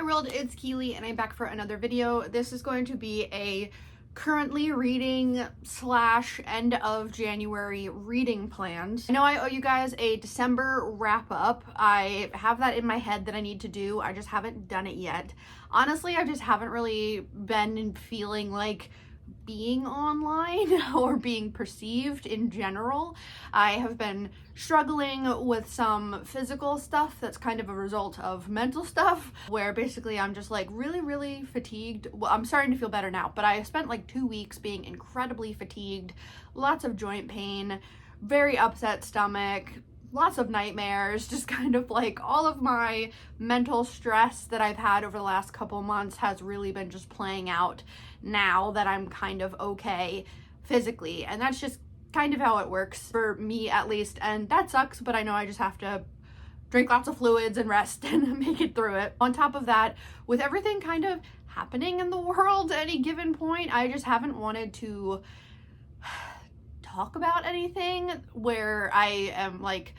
world, it's Keely and I'm back for another video. This is going to be a currently reading / end of January reading plans. I know I owe you guys a December wrap up. I have that in my head that I need to do. I just haven't done it yet. Honestly, I just haven't really been feeling like being online or being perceived in general. I have been struggling with some physical stuff that's kind of a result of mental stuff, where basically I'm just like really fatigued. Well, I'm starting to feel better now, but I spent like 2 weeks being incredibly fatigued, lots of joint pain, very upset stomach, lots of nightmares, just kind of like all of my mental stress that I've had over the last couple months has really been just playing out now that I'm kind of okay physically. And that's just kind of how it works for me, at least. And that sucks, but I know I just have to drink lots of fluids and rest and make it through it. On top of that, with everything kind of happening in the world at any given point, I just haven't wanted to talk about anything where I am like,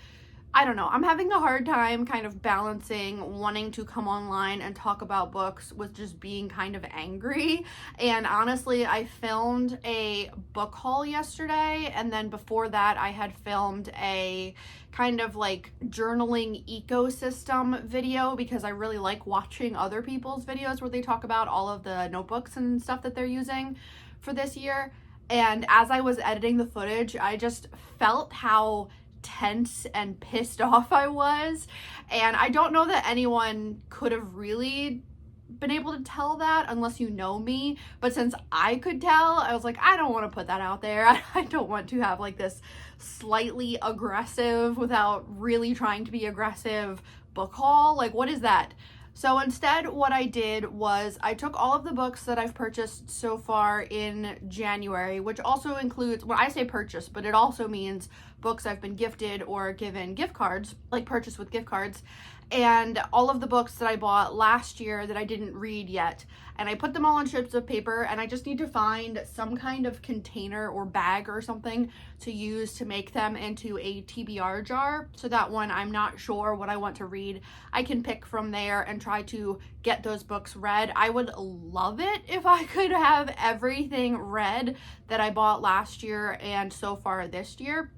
I don't know, I'm having a hard time kind of balancing wanting to come online and talk about books with just being kind of angry. And honestly, I filmed a book haul yesterday, and then before that I had filmed a kind of like journaling ecosystem video because I really like watching other people's videos where they talk about all of the notebooks and stuff that they're using for this year. And as I was editing the footage, I just felt how tense and pissed off I was. And I don't know that anyone could have really been able to tell that unless you know me. But since I could tell, I was like, I don't want to put that out there. I don't want to have like this slightly aggressive, without really trying to be aggressive, book haul. Like, what is that? So instead, what I did was I took all of the books that I've purchased so far in January, which also includes, when I say purchase, but it also means books I've been gifted or given gift cards, like purchase with gift cards, and all of the books that I bought last year that I didn't read yet. And I put them all on strips of paper, and I just need to find some kind of container or bag or something to use to make them into a TBR jar, so that when I'm not sure what I want to read, I can pick from there and try to get those books read. I would love it if I could have everything read that I bought last year and so far this year.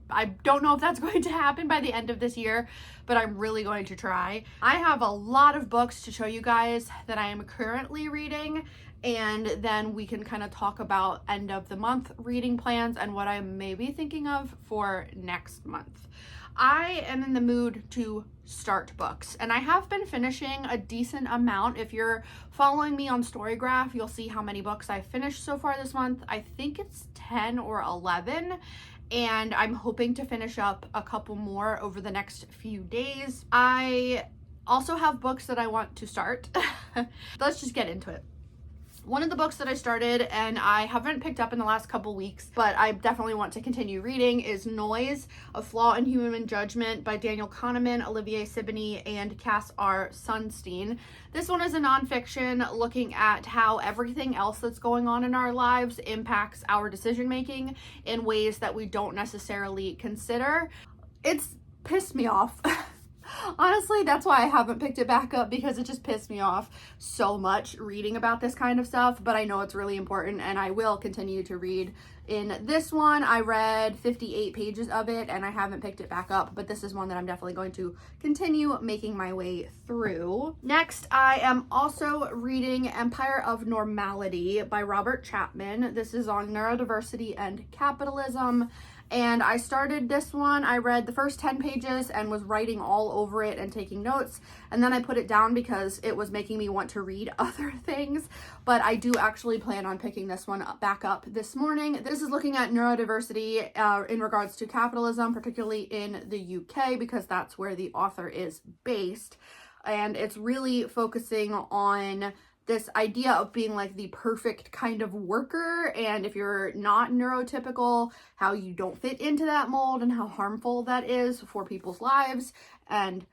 I don't know if that's going to happen by the end of this year, but I'm really going to try. I have a lot of books to show you guys that I am currently reading, and then we can kind of talk about end of the month reading plans and what I may be thinking of for next month. I am in the mood to start books, and I have been finishing a decent amount. If you're following me on Storygraph, you'll see how many books I finished so far this month. I think it's 10 or 11. And I'm hoping to finish up a couple more over the next few days. I also have books that I want to start. Let's just get into it. One of the books that I started and I haven't picked up in the last couple weeks, but I definitely want to continue reading, is Noise: A Flaw in Human Judgment by Daniel Kahneman, Olivier Sibony, and Cass R. Sunstein. This one is a nonfiction looking at how everything else that's going on in our lives impacts our decision making in ways that we don't necessarily consider. It's pissed me off. Honestly, that's why I haven't picked it back up, because it just pissed me off so much reading about this kind of stuff. But I know it's really important, and I will continue to read. In this one, I read 58 pages of it, and I haven't picked it back up, but this is one that I'm definitely going to continue making my way through. Next, I am also reading Empire of Normality by Robert Chapman. This is on neurodiversity and capitalism. And I started this one. I read the first 10 pages and was writing all over it and taking notes. And then I put it down because it was making me want to read other things. But I do actually plan on picking this one back up this morning. This is looking at neurodiversity in regards to capitalism, particularly in the UK, because that's where the author is based. And it's really focusing on this idea of being like the perfect kind of worker, and if you're not neurotypical, how you don't fit into that mold and how harmful that is for people's lives and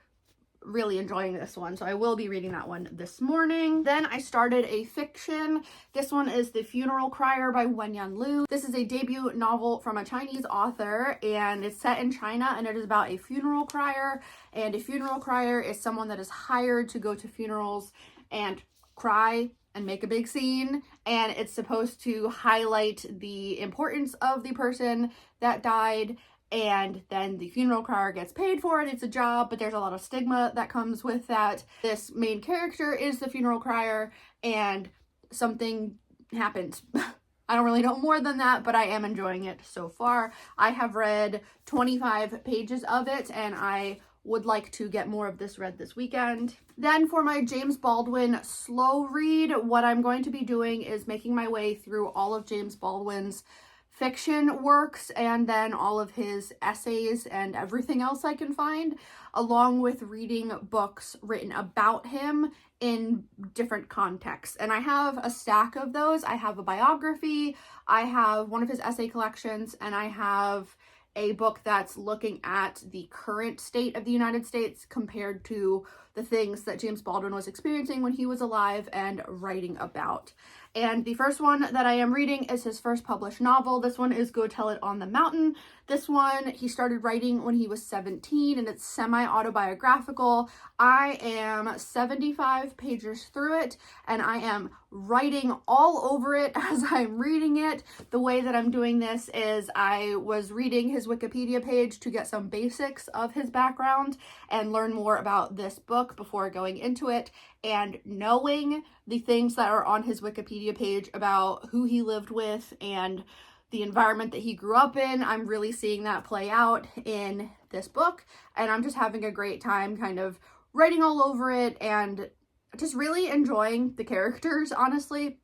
really enjoying this one. So I will be reading that one this morning. Then I started a fiction. This one is The Funeral Crier by Wenyan Liu. This is a debut novel from a Chinese author, and it's set in China, and it is about a funeral crier. And a funeral crier is someone that is hired to go to funerals and cry and make a big scene, and it's supposed to highlight the importance of the person that died. And then the funeral crier gets paid for it. It's a job, but there's a lot of stigma that comes with that. This main character is the funeral crier, and something happens. I don't really know more than that, but I am enjoying it so far. I have read 25 pages of it, and I would like to get more of this read this weekend. Then for my James Baldwin slow read, what I'm going to be doing is making my way through all of James Baldwin's fiction works and then all of his essays and everything else I can find, along with reading books written about him in different contexts. And I have a stack of those. I have a biography, I have one of his essay collections, and I have a book that's looking at the current state of the United States compared to the things that James Baldwin was experiencing when he was alive and writing about. And the first one that I am reading is his first published novel. This one is Go Tell It on the Mountain. This one he started writing when he was 17, and it's semi-autobiographical. I am 75 pages through it, and I am writing all over it as I'm reading it. The way that I'm doing this is I was reading his Wikipedia page to get some basics of his background and learn more about this book before going into it. And knowing the things that are on his Wikipedia page about who he lived with and the environment that he grew up in, I'm really seeing that play out in this book. And I'm just having a great time kind of writing all over it and just really enjoying the characters, honestly.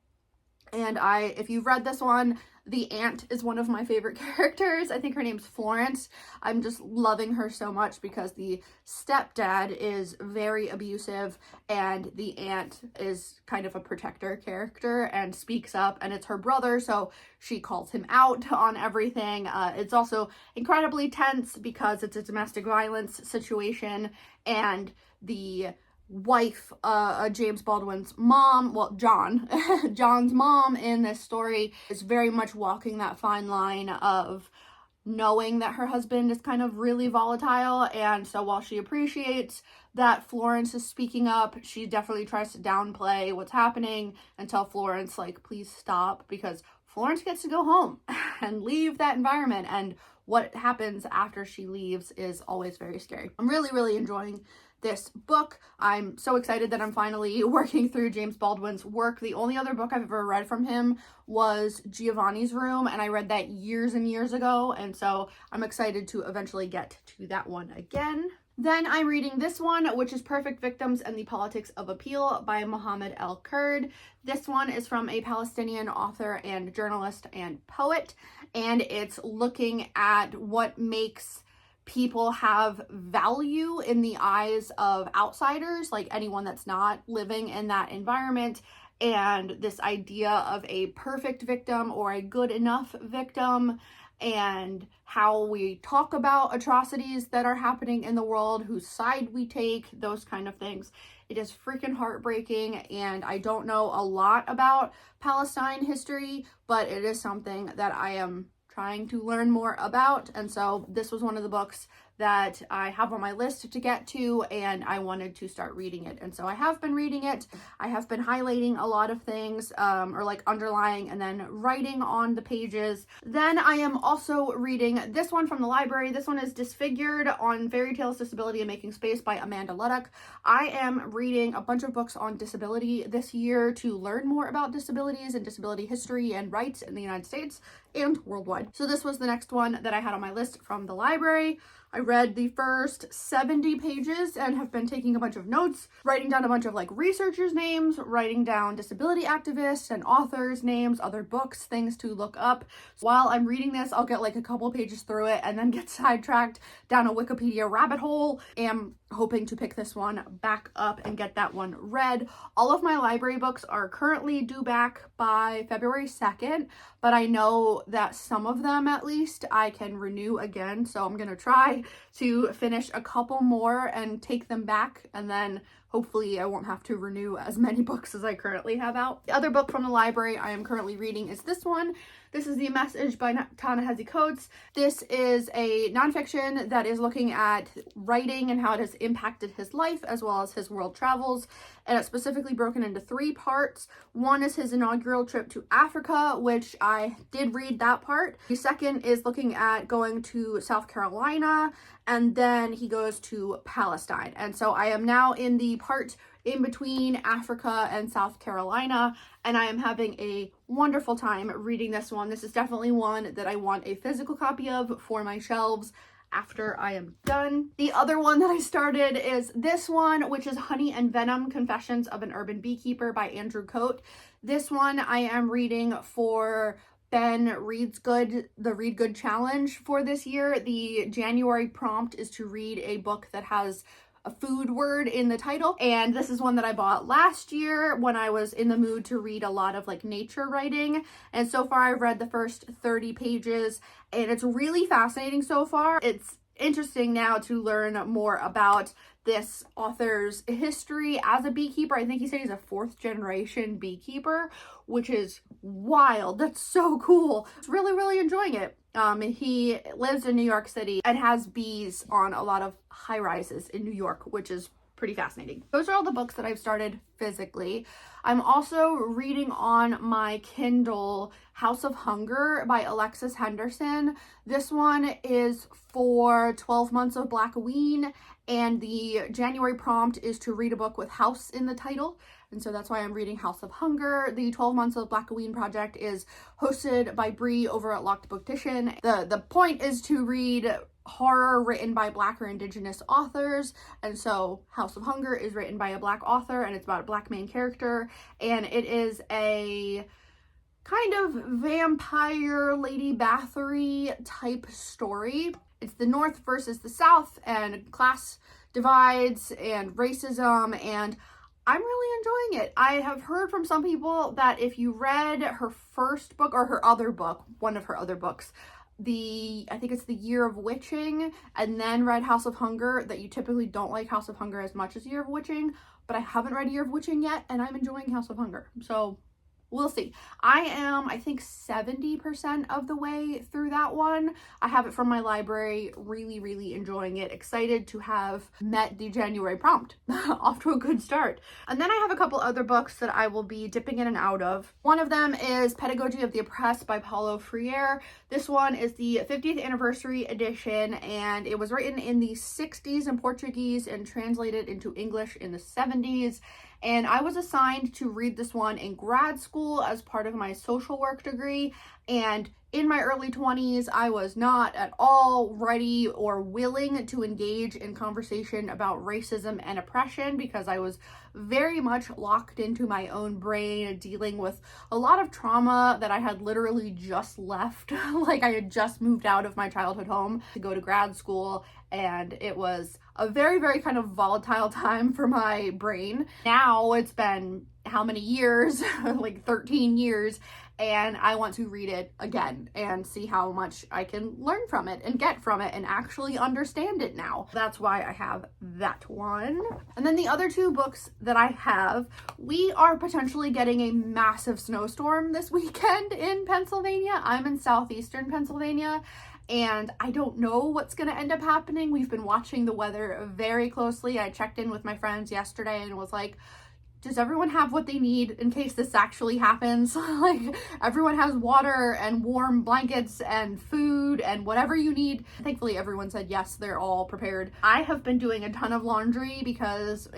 And if you've read this one, the aunt is one of my favorite characters. I think her name's Florence. I'm just loving her so much because the stepdad is very abusive and the aunt is kind of a protector character and speaks up, and it's her brother, so she calls him out on everything. It's also incredibly tense because it's a domestic violence situation, and the wife, James Baldwin's mom, well, John's mom in this story is very much walking that fine line of knowing that her husband is kind of really volatile. And so while she appreciates that Florence is speaking up, she definitely tries to downplay what's happening and tell Florence, like, please stop, because Florence gets to go home and leave that environment, and what happens after she leaves is always very scary. I'm really enjoying this book. I'm so excited that I'm finally working through James Baldwin's work. The only other book I've ever read from him was Giovanni's Room, and I read that years and years ago, and so I'm excited to eventually get to that one again. Then I'm reading this one, which is Perfect Victims and the Politics of Appeal by Mohammed El-Kurd. This one is from a Palestinian author and journalist and poet, and it's looking at what makes people have value in the eyes of outsiders, like anyone that's not living in that environment, and this idea of a perfect victim or a good enough victim, and how we talk about atrocities that are happening in the world, whose side we take, those kind of things. It is freaking heartbreaking, and I don't know a lot about Palestine history, but it is something that I am trying to learn more about, and so this was one of the books that I have on my list to get to, and I wanted to start reading it, and so I have been reading it. I have been highlighting a lot of things, or like underlying and then writing on the pages. Then I am also reading this one from the library. This one is Disfigured on Fairy Tales, Disability, and Making Space by Amanda Luddock. I am reading a bunch of books on disability this year to learn more about disabilities and disability history and rights in the United States and worldwide. So this was the next one that I had on my list from the library. I read the first 70 pages and have been taking a bunch of notes, writing down a bunch of like researchers' names, writing down disability activists and authors' names, other books, things to look up. So while I'm reading this, I'll get like a couple pages through it and then get sidetracked down a Wikipedia rabbit hole. I'm hoping to pick this one back up and get that one read. All of my library books are currently due back by February 2nd, but I know that some of them at least I can renew again, so I'm gonna try to finish a couple more and take them back, and then hopefully I won't have to renew as many books as I currently have out. The other book from the library I am currently reading is this one. This is The Message by Ta-Nehisi Coates. This is a nonfiction that is looking at writing and how it has impacted his life as well as his world travels. And it's specifically broken into 3 parts. One is his inaugural trip to Africa, which I did read that part. The second is looking at going to South Carolina, and then he goes to Palestine. And so I am now in the part in between Africa and South Carolina, and I am having a wonderful time reading this one. This is definitely one that I want a physical copy of for my shelves after I am done. The other one that I started is this one, which is Honey and Venom: Confessions of an Urban Beekeeper by Andrew Coate. This one I am reading for Ben Reads Good, the Read Good Challenge for this year. The January prompt is to read a book that has a food word in the title, and this is one that I bought last year when I was in the mood to read a lot of like nature writing, and so far I've read the first 30 pages and it's really fascinating so far. It's interesting now to learn more about this author's history as a beekeeper. I think he said he's a 4th generation beekeeper, which is wild. That's so cool. I was really enjoying it. He lives in New York City and has bees on a lot of high rises in New York, which is pretty fascinating. Those are all the books that I've started physically. I'm also reading on my Kindle House of Hunger by Alexis Henderson. This one is for 12 Months of Blackoween, and the January prompt is to read a book with house in the title. And so that's why I'm reading House of Hunger. The 12 Months of Blackoween project is hosted by Bree over at Locked Booktition. The point is to read horror written by Black or Indigenous authors, and so House of Hunger is written by a Black author, and it's about a Black main character, and it is a kind of vampire Lady Bathory type story. It's the North versus the South, and class divides and racism, and I'm really enjoying it. I have heard from some people that if you read her first book, or her other book, one of her other books, I think it's The Year of Witching, and then read House of Hunger, that you typically don't like House of Hunger as much as Year of Witching, but I haven't read Year of Witching yet, and I'm enjoying House of Hunger, so we'll see. I am, I think, 70% of the way through that one. I have it from my library, really enjoying it. Excited to have met the January prompt. Off to a good start. And then I have a couple other books that I will be dipping in and out of. One of them is Pedagogy of the Oppressed by Paulo Freire. This one is the 50th anniversary edition, and it was written in the 60s in Portuguese and translated into English in the 70s. And I was assigned to read this one in grad school as part of my social work degree. And in my early 20s, I was not at all ready or willing to engage in conversation about racism and oppression because I was very much locked into my own brain, dealing with a lot of trauma that I had literally just left. Like, I had just moved out of my childhood home to go to grad school, and it was a very kind of volatile time for my brain. Now it's been how many years? Like 13 years, and I want to read it again and see how much I can learn from it and get from it and actually understand it now. That's why I have that one. And then the other 2 books that I have, we are potentially getting a massive snowstorm this weekend in Pennsylvania. I'm in southeastern Pennsylvania, and I don't know what's going to end up happening. We've been watching the weather very closely. I checked in with my friends yesterday and was like, does everyone have what they need in case this actually happens? Like, everyone has water and warm blankets and food and whatever you need. Thankfully, everyone said yes, they're all prepared. I have been doing a ton of laundry because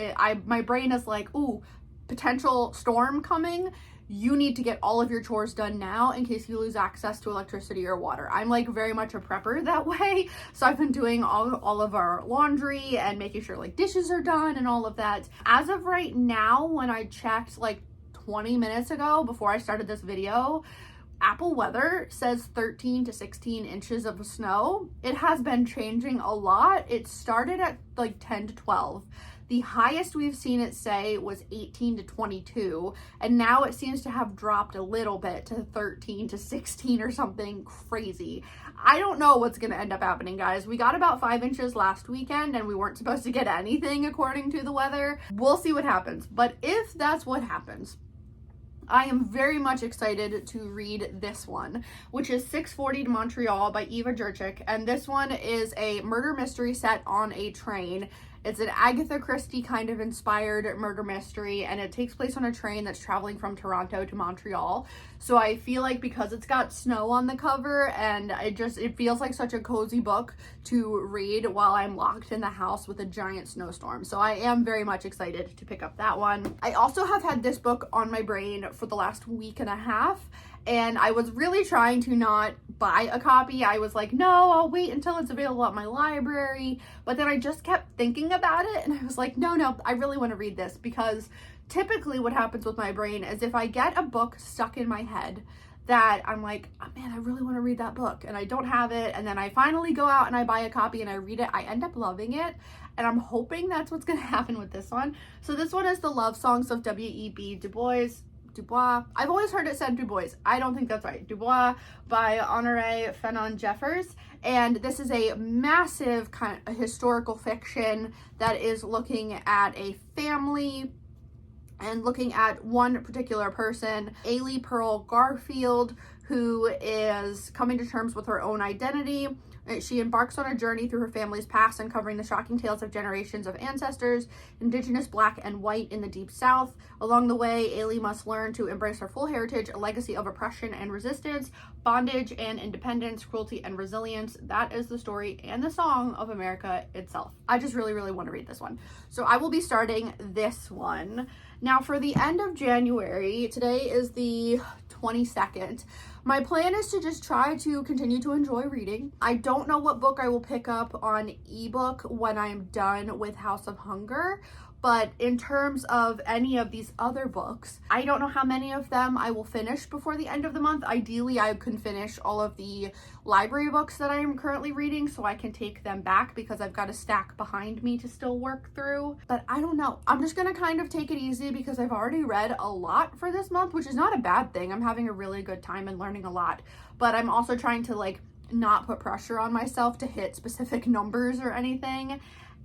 my brain is like, ooh, potential storm coming. You need to get all of your chores done now in case you lose access to electricity or water. I'm like very much a prepper that way. So I've been doing all of our laundry and making sure like dishes are done and all of that. As of right now, when I checked like 20 minutes ago before I started this video, Apple weather says 13 to 16 inches of snow. It has been changing a lot. It started at like 10 to 12. The highest we've seen it say was 18 to 22, and now it seems to have dropped a little bit to 13 to 16 or something crazy. I don't know what's going to end up happening, guys. We got about 5 inches last weekend, and we weren't supposed to get anything according to the weather. We'll see what happens. But if that's what happens, I am very much excited to read this one, which is 640 to Montreal by Eva Jurczyk. And this one is a murder mystery set on a train. It's an Agatha Christie kind of inspired murder mystery, and it takes place on a train that's traveling from Toronto to Montreal. So I feel like because it's got snow on the cover, and it feels like such a cozy book to read while I'm locked in the house with a giant snowstorm. So I am very much excited to pick up that one. I also have had this book on my brain for the last week and a half, and I was really trying to not buy a copy. I was like, no, I'll wait until it's available at my library. But then I just kept thinking about it, and I was like, no, I really want to read this, because typically what happens with my brain is if I get a book stuck in my head that I'm like, oh man, I really want to read that book, and I don't have it, and then I finally go out and I buy a copy and I read it, I end up loving it. And I'm hoping that's what's going to happen with this one. So this one is The Love Songs of W.E.B. Du Bois. I've always heard it said Du Bois. I don't think that's right. Du Bois by Honoré Fanonne Jeffers. And this is a massive kind of historical fiction that is looking at a family and looking at one particular person, Ailey Pearl Garfield, who is coming to terms with her own identity. She embarks on a journey through her family's past, uncovering the shocking tales of generations of ancestors, Indigenous, Black, and white in the Deep South. Along the way, Ailey must learn to embrace her full heritage, a legacy of oppression and resistance, bondage and independence, cruelty and resilience. That is the story and the song of America itself. I just really, really want to read this one. So I will be starting this one. Now for the end of January, today is the 22nd. My plan is to just try to continue to enjoy reading. I don't know what book I will pick up on ebook when I'm done with House of Hunger, but in terms of any of these other books, I don't know how many of them I will finish before the end of the month. Ideally, I can finish all of the library books that I am currently reading so I can take them back, because I've got a stack behind me to still work through. But I don't know. I'm just gonna kind of take it easy because I've already read a lot for this month, which is not a bad thing. I'm having a really good time and learning a lot. But I'm also trying to like not put pressure on myself to hit specific numbers or anything.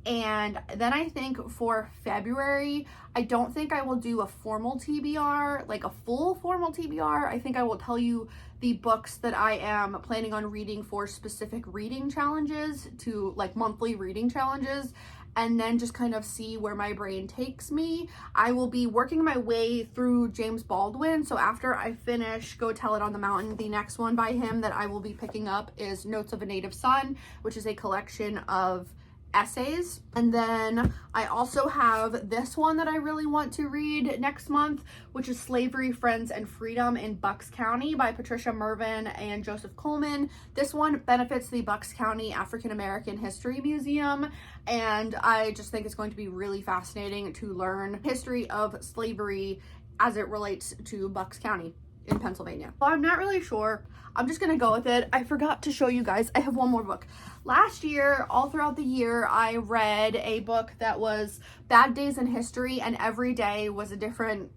And then I think for February, I don't think I will do a formal TBR, like a full formal TBR. I think I will tell you the books that I am planning on reading for specific reading challenges, to like monthly reading challenges, and then just kind of see where my brain takes me. I will be working my way through James Baldwin. So after I finish Go Tell It on the Mountain, the next one by him that I will be picking up is Notes of a Native Son, which is a collection of essays. And then I also have this one that I really want to read next month, which is Slavery, Friends, and Freedom in Bucks County by Patricia Mervyn and Joseph Coleman. This one benefits the Bucks County African American History Museum, and I just think it's going to be really fascinating to learn history of slavery as it relates to Bucks County in Pennsylvania. Well, I'm not really sure. I'm just gonna go with it. I forgot to show you guys, I have one more book. Last year, all throughout the year, I read a book that was Bad Days in History, and every day was a different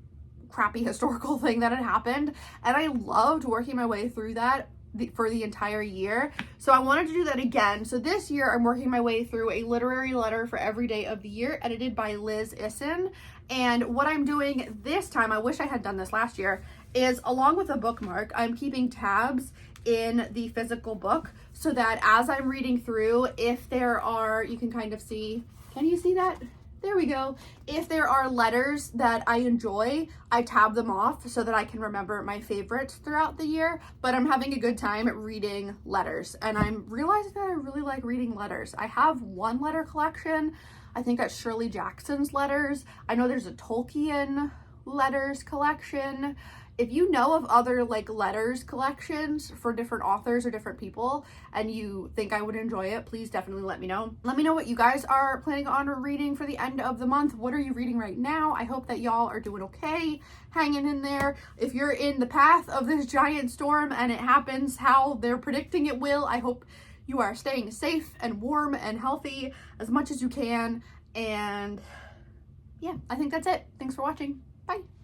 crappy historical thing that had happened. And I loved working my way through that for the entire year. So I wanted to do that again. So this year I'm working my way through a literary letter for every day of the year, edited by Liz Issen. And what I'm doing this time, I wish I had done this last year, is along with a bookmark, I'm keeping tabs in the physical book so that as I'm reading through, if there are, you can kind of see, can you see that? There we go. If there are letters that I enjoy, I tab them off so that I can remember my favorites throughout the year. But I'm having a good time reading letters, and I'm realizing that I really like reading letters. I have one letter collection. I think that's Shirley Jackson's letters. I know there's a Tolkien letters collection. If you know of other like letters collections for different authors or different people and you think I would enjoy it, please definitely let me know. Let me know what you guys are planning on reading for the end of the month. What are you reading right now? I hope that y'all are doing okay, hanging in there. If you're in the path of this giant storm and it happens how they're predicting it will, I hope you are staying safe and warm and healthy as much as you can. And yeah, I think that's it. Thanks for watching. Bye.